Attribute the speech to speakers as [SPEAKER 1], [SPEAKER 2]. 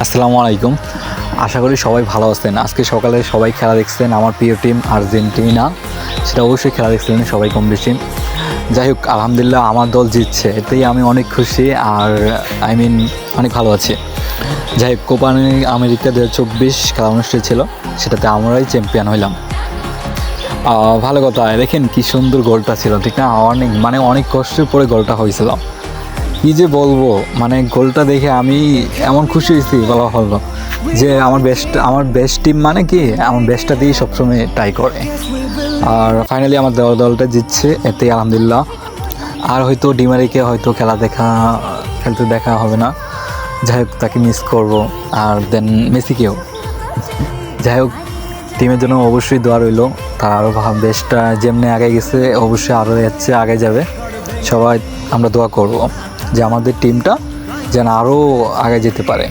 [SPEAKER 1] আসসালামু আলাইকুম। আশা করি সবাই ভালো আছেন। আজকে সকালে সবাই খেলা দেখছেন, আমার প্রিয় টিম আর্জেন্টিনা, সেটা অবশ্যই খেলা দেখছিলেন সবাই কম বেশি। যাই হোক, আলহামদুলিল্লাহ আমার দল জিতছে, এতেই আমি অনেক খুশি আর অনেক ভালো আছি। যাই হোক, কোপা আমেরিকা 2024 খেলা অনুষ্ঠিত ছিল, সেটাতে আমরাই চ্যাম্পিয়ন হইলাম। ভালো কথা, দেখেন কি সুন্দর গোলটা ছিল, ঠিক না? অনেক কষ্টের পরে গোলটা হয়েছিল। কী যে বলবো, গোলটা দেখে আমি এমন খুশি হয়েছি বলা হলো যে আমার বেস্ট টিম আমার বেস্টটা দিয়েই সবসময় ট্রাই করে। আর ফাইনালি আমার দলটা জিতছে, এতেই আলহামদুলিল্লাহ। আর হয়তো ডিমারিকে হয়তো খেলতে দেখা হবে না। যাই হোক, তাকে মিস করবো। আর দেন মেসিকেও। যাই হোক, টিমের জন্য অবশ্যই দোয়া রইল, তার আরও বেস্টটা যেমনি আগে গেছে অবশ্যই আরও যাচ্ছে, আগে যাবে। সবাই আমরা দোয়া করব যে আমাদের টিমটা যেন আরও আগে যেতে পারে।